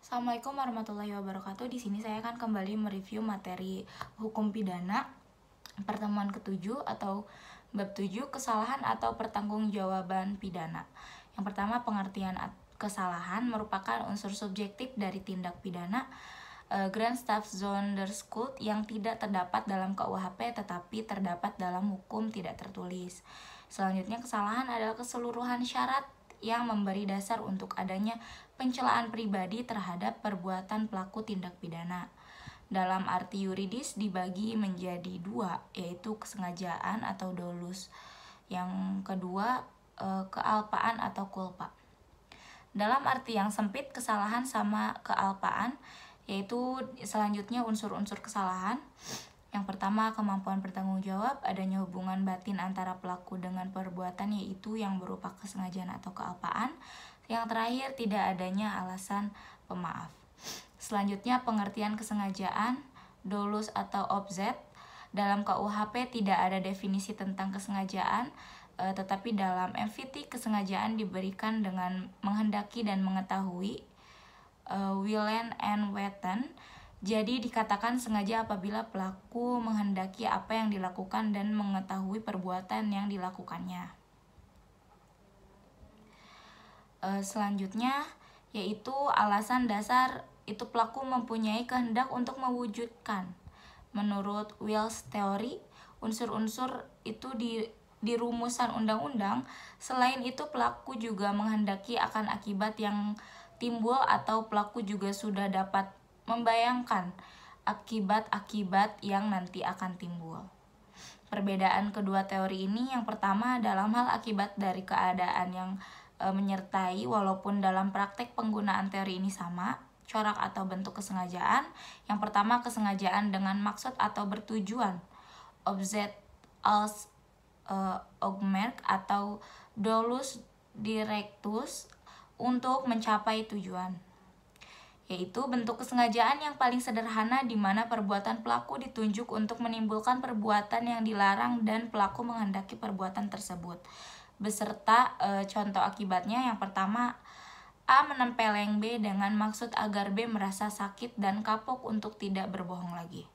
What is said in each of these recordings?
Assalamualaikum warahmatullahi wabarakatuh. Di sini saya akan kembali mereview materi hukum pidana pertemuan ke-7 atau bab 7, kesalahan atau pertanggungjawaban pidana. Yang pertama, pengertian kesalahan merupakan unsur subjektif dari tindak pidana Grandstafsonderschuld yang tidak terdapat dalam KUHP tetapi terdapat dalam hukum tidak tertulis. Selanjutnya, kesalahan adalah keseluruhan syarat yang memberi dasar untuk adanya pencelaan pribadi terhadap perbuatan pelaku tindak pidana. Dalam arti yuridis dibagi menjadi dua, yaitu kesengajaan atau dolus. Yang kedua, kealpaan atau culpa. Dalam arti yang sempit, kesalahan sama kealpaan, yaitu selanjutnya unsur-unsur kesalahan. Yang pertama, kemampuan bertanggung jawab, adanya hubungan batin antara pelaku dengan perbuatan, yaitu yang berupa kesengajaan atau kealpaan. Yang terakhir, tidak adanya alasan pemaaf. Selanjutnya, pengertian kesengajaan, dolus atau objet. Dalam KUHP tidak ada definisi tentang kesengajaan, tetapi dalam MVT kesengajaan diberikan dengan menghendaki dan mengetahui, willen and weten. Jadi dikatakan sengaja apabila pelaku menghendaki apa yang dilakukan dan mengetahui perbuatan yang dilakukannya. Selanjutnya yaitu alasan dasar, itu pelaku mempunyai kehendak untuk mewujudkan. Menurut Wills teori, unsur-unsur itu di rumusan undang-undang. Selain itu, pelaku juga menghendaki akan akibat yang timbul atau pelaku juga sudah dapat membayangkan akibat-akibat yang nanti akan timbul. Perbedaan kedua teori ini, yang pertama dalam hal akibat dari keadaan yang menyertai, walaupun dalam praktek penggunaan teori ini sama, corak atau bentuk kesengajaan. Yang pertama, kesengajaan dengan maksud atau bertujuan, objet als oogmerk atau dolus directus, untuk mencapai tujuan, yaitu bentuk kesengajaan yang paling sederhana di mana perbuatan pelaku ditunjuk untuk menimbulkan perbuatan yang dilarang dan pelaku menghendaki perbuatan tersebut beserta contoh akibatnya. Yang pertama, A menempeleng B dengan maksud agar B merasa sakit dan kapok untuk tidak berbohong lagi.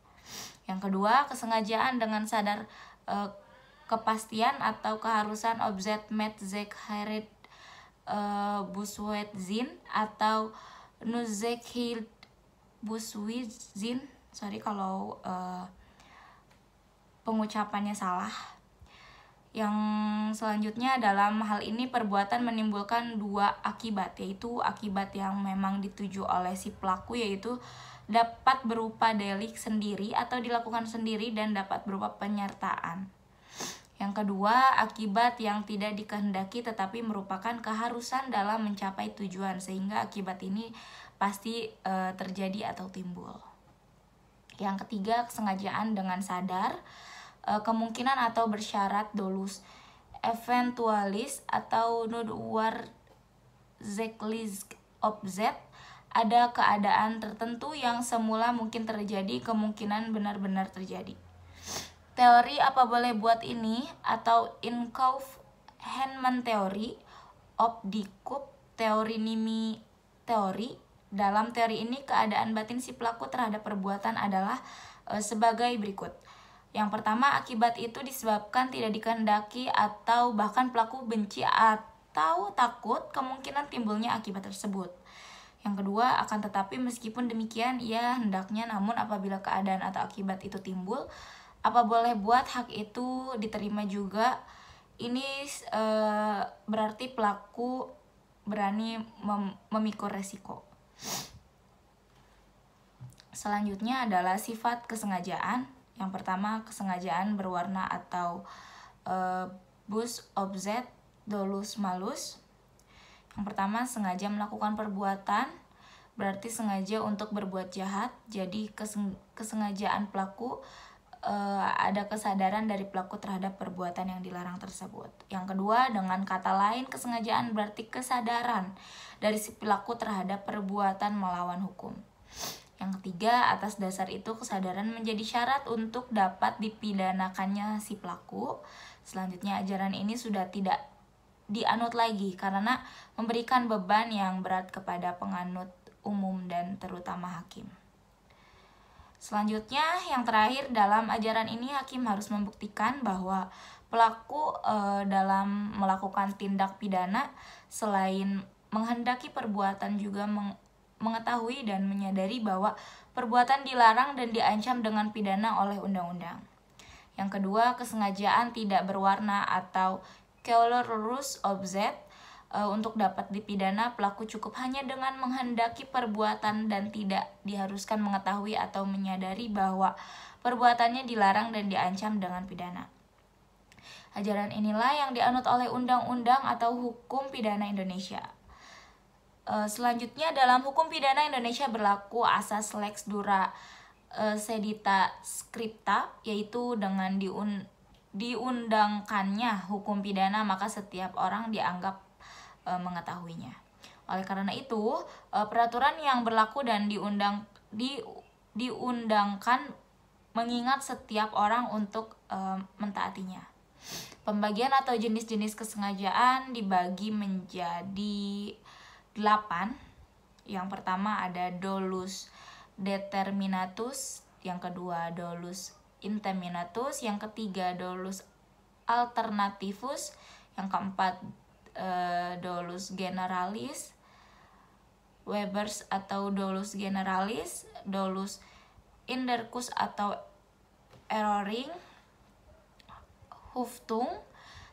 Yang kedua, kesengajaan dengan sadar kepastian atau keharusan objek met zekheid buswedzin atau nuzekhild buswizin. Sorry kalau pengucapannya salah. Yang selanjutnya, dalam hal ini perbuatan menimbulkan dua akibat, yaitu akibat yang memang dituju oleh si pelaku, yaitu dapat berupa delik sendiri atau dilakukan sendiri dan dapat berupa penyertaan. Yang kedua, akibat yang tidak dikehendaki tetapi merupakan keharusan dalam mencapai tujuan, sehingga akibat ini pasti terjadi atau timbul. Yang ketiga, kesengajaan dengan sadar, kemungkinan atau bersyarat dolus eventualis atau noodzakelijk objet. Ada keadaan tertentu yang semula mungkin terjadi, kemungkinan benar-benar terjadi. Teori apa boleh buat ini atau Inkaufman teori, Opdikup teori Nimi teori. Dalam teori ini, keadaan batin si pelaku terhadap perbuatan adalah sebagai berikut. Yang pertama, akibat itu disebabkan tidak dikehendaki atau bahkan pelaku benci atau takut kemungkinan timbulnya akibat tersebut. Yang kedua, akan tetapi meskipun demikian ia hendaknya, namun apabila keadaan atau akibat itu timbul, apa boleh buat hak itu diterima juga. Ini berarti pelaku berani memikul resiko. Selanjutnya adalah sifat kesengajaan. Yang pertama, kesengajaan berwarna atau bus objet dolus malus. Yang pertama, sengaja melakukan perbuatan, berarti sengaja untuk berbuat jahat. Jadi kesengajaan pelaku, ada kesadaran dari pelaku terhadap perbuatan yang dilarang tersebut. Yang kedua, dengan kata lain, kesengajaan berarti kesadaran dari si pelaku terhadap perbuatan melawan hukum. Yang ketiga, atas dasar itu kesadaran menjadi syarat untuk dapat dipidanakannya si pelaku. Selanjutnya, ajaran ini sudah tidak dianut lagi karena memberikan beban yang berat kepada penganut umum dan terutama hakim. Selanjutnya, yang terakhir, dalam ajaran ini hakim harus membuktikan bahwa pelaku dalam melakukan tindak pidana selain menghendaki perbuatan juga mengetahui dan menyadari bahwa perbuatan dilarang dan diancam dengan pidana oleh undang-undang. Yang kedua, kesengajaan tidak berwarna atau colorless object. Untuk dapat dipidana, pelaku cukup hanya dengan menghendaki perbuatan dan tidak diharuskan mengetahui atau menyadari bahwa perbuatannya dilarang dan diancam dengan pidana. Ajaran inilah yang dianut oleh undang-undang atau hukum pidana Indonesia. Selanjutnya, dalam hukum pidana Indonesia berlaku asas lex dura sedita scripta, yaitu dengan diundangkannya hukum pidana maka setiap orang dianggap mengetahuinya. Oleh karena itu, peraturan yang berlaku dan diundangkan mengingat setiap orang untuk mentaatinya. Pembagian atau jenis-jenis kesengajaan dibagi menjadi 8. Yang pertama ada dolus determinatus, yang kedua dolus interminatus, yang ketiga dolus alternativus, yang keempat dolus generalis, Webers atau dolus generalis, dolus indercus atau erroring, Huftung,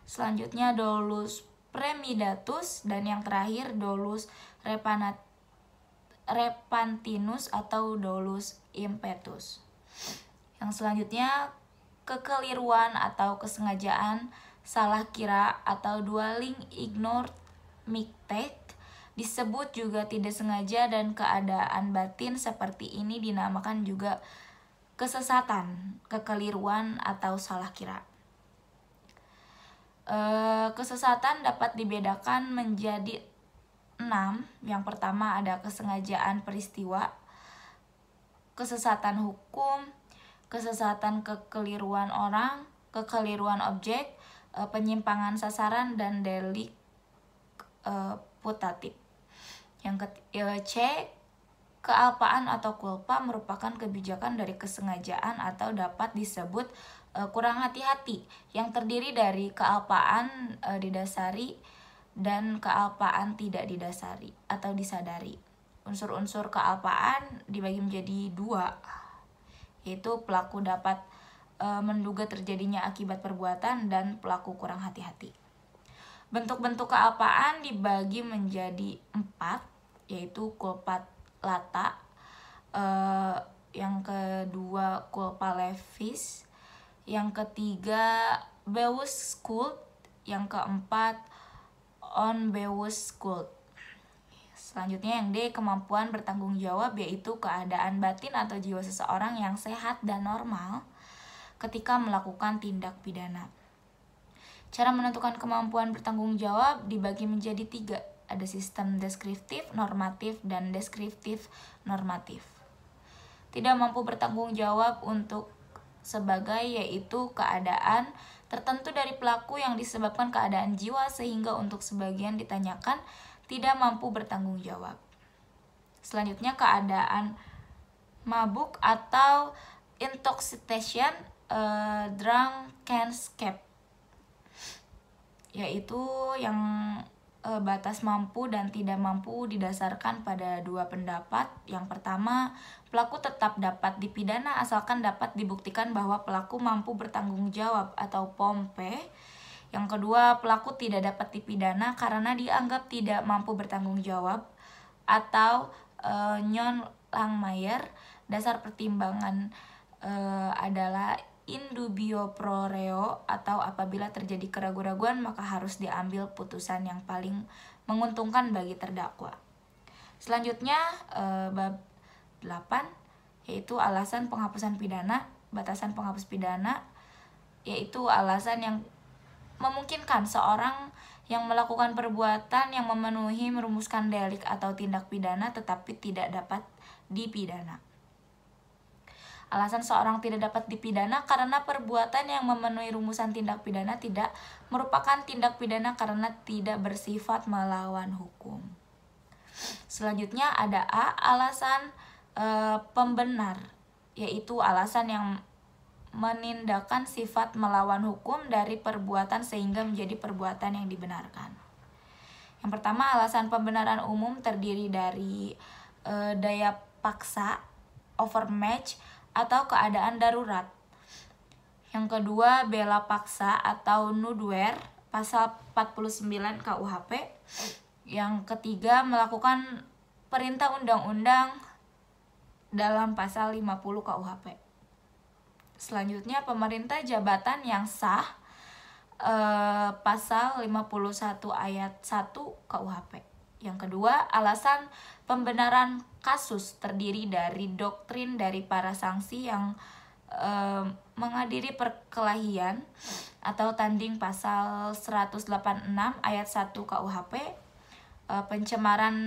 selanjutnya dolus premidatus, dan yang terakhir dolus repantinus atau dolus impetus. Yang selanjutnya, kekeliruan atau kesengajaan, salah kira atau dwelling ignored mistake disebut juga tidak sengaja, dan keadaan batin seperti ini dinamakan juga kesesatan, kekeliruan atau salah kira. Kesesatan dapat dibedakan menjadi 6. Yang pertama ada kesengajaan peristiwa, kesesatan hukum, kesesatan kekeliruan orang, kekeliruan objek, penyimpangan sasaran, dan delik putatif. Yang C, kealpaan atau culpa merupakan kebijakan dari kesengajaan atau dapat disebut kurang hati-hati yang terdiri dari kealpaan didasari dan kealpaan tidak didasari atau disadari. Unsur-unsur kealpaan dibagi menjadi 2, yaitu pelaku dapat menduga terjadinya akibat perbuatan dan pelaku kurang hati-hati. Bentuk-bentuk kealpaan dibagi menjadi 4, yaitu culpa lata, yang kedua culpa levis, yang ketiga bewus cult, yang keempat on bewus cult. Selanjutnya yang D, kemampuan bertanggung jawab, yaitu keadaan batin atau jiwa seseorang yang sehat dan normal ketika melakukan tindak pidana. Cara menentukan kemampuan bertanggung jawab dibagi menjadi 3. Ada sistem deskriptif, normatif, dan deskriptif normatif. Tidak mampu bertanggung jawab untuk sebagai, yaitu keadaan tertentu dari pelaku yang disebabkan keadaan jiwa sehingga untuk sebagian ditanyakan tidak mampu bertanggung jawab. Selanjutnya keadaan mabuk atau intoxication, drunkenness, yaitu yang batas mampu dan tidak mampu didasarkan pada 2 pendapat. Yang pertama, pelaku tetap dapat dipidana asalkan dapat dibuktikan bahwa pelaku mampu bertanggung jawab atau pompe. Yang kedua, pelaku tidak dapat dipidana karena dianggap tidak mampu bertanggung jawab atau non Langmayer. Dasar pertimbangan adalah in dubio pro reo, atau apabila terjadi keraguan-raguan maka harus diambil putusan yang paling menguntungkan bagi terdakwa. Selanjutnya bab 8, yaitu alasan penghapusan pidana. Batasan penghapus pidana yaitu alasan yang memungkinkan seorang yang melakukan perbuatan yang memenuhi merumuskan delik atau tindak pidana tetapi tidak dapat dipidana. Alasan seorang tidak dapat dipidana karena perbuatan yang memenuhi rumusan tindak pidana tidak merupakan tindak pidana karena tidak bersifat melawan hukum. Selanjutnya ada A, alasan pembenar, yaitu alasan yang menindakkan sifat melawan hukum dari perbuatan sehingga menjadi perbuatan yang dibenarkan. Yang pertama, alasan pembenaran umum terdiri dari daya paksa, overmatch, atau keadaan darurat. Yang kedua, bela paksa atau nudware, pasal 49 KUHP. Yang ketiga, melakukan perintah undang-undang dalam pasal 50 KUHP. Selanjutnya, pemerintah jabatan yang sah, pasal 51 ayat 1 KUHP. Yang kedua, alasan pembenaran kasus terdiri dari doktrin dari para sanksi yang menghadiri perkelahian atau tanding, pasal 186 ayat 1 KUHP. Pencemaran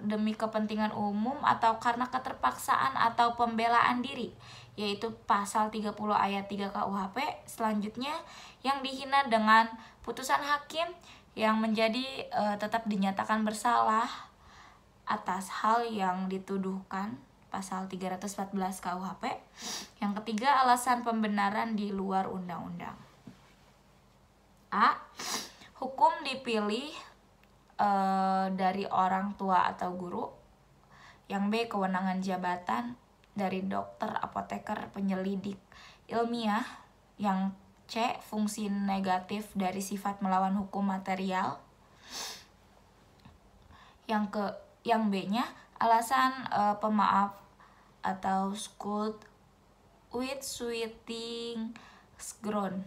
demi kepentingan umum atau karena keterpaksaan atau pembelaan diri, yaitu pasal 30 ayat 3 KUHP. Selanjutnya, yang dihina dengan putusan hakim yang menjadi tetap dinyatakan bersalah atas hal yang dituduhkan, pasal 314 KUHP. Yang ketiga, alasan pembenaran di luar undang-undang. A, hukum dipilih dari orang tua atau guru. Yang B, kewenangan jabatan dari dokter, apoteker, penyelidik ilmiah. Yang C, fungsi negatif dari sifat melawan hukum material. Yang B-nya, alasan pemaaf atau skuld with sweeting ground,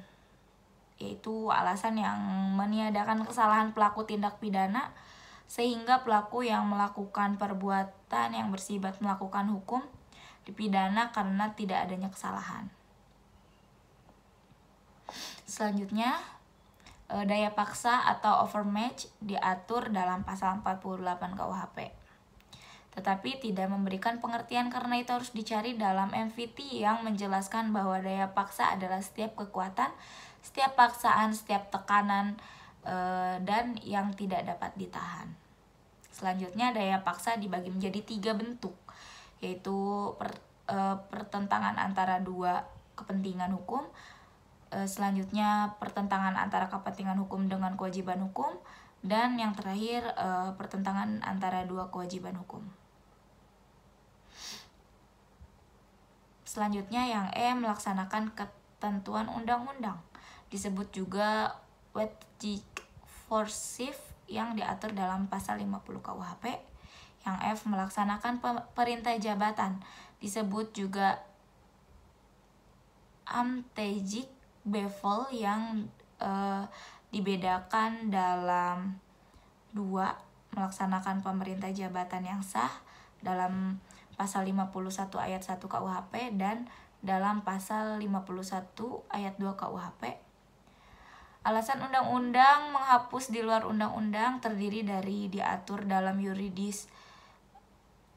yaitu alasan yang meniadakan kesalahan pelaku tindak pidana sehingga pelaku yang melakukan perbuatan yang bersifat melakukan hukum dipidana karena tidak adanya kesalahan. Selanjutnya, daya paksa atau overmatch diatur dalam pasal 48 KUHP, tetapi tidak memberikan pengertian karena itu harus dicari dalam MVT yang menjelaskan bahwa daya paksa adalah setiap kekuatan, setiap paksaan, setiap tekanan, dan yang tidak dapat ditahan. Selanjutnya, daya paksa dibagi menjadi 3 bentuk, yaitu pertentangan antara dua kepentingan hukum. Selanjutnya, pertentangan antara kepentingan hukum dengan kewajiban hukum. Dan yang terakhir, pertentangan antara dua kewajiban hukum. Selanjutnya, yang E, melaksanakan ketentuan undang-undang, disebut juga coercive yang diatur dalam pasal 50 KUHP. Yang F, melaksanakan perintah jabatan, disebut juga amnesic bevel yang dibedakan dalam 2, melaksanakan pemerintah jabatan yang sah dalam pasal 51 ayat 1 KUHP dan dalam pasal 51 ayat 2 KUHP. Alasan undang-undang menghapus di luar undang-undang terdiri dari diatur dalam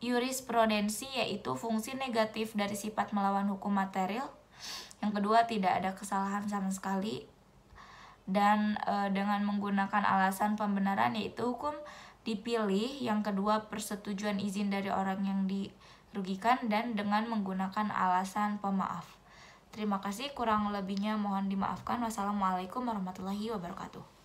jurisprudensi, yaitu fungsi negatif dari sifat melawan hukum material. Yang kedua, tidak ada kesalahan sama sekali. Dan dengan menggunakan alasan pembenaran, yaitu hukum dipilih. Yang kedua, persetujuan izin dari orang yang dirugikan, dan dengan menggunakan alasan pemaaf. Terima kasih, kurang lebihnya mohon dimaafkan. Wassalamualaikum warahmatullahi wabarakatuh.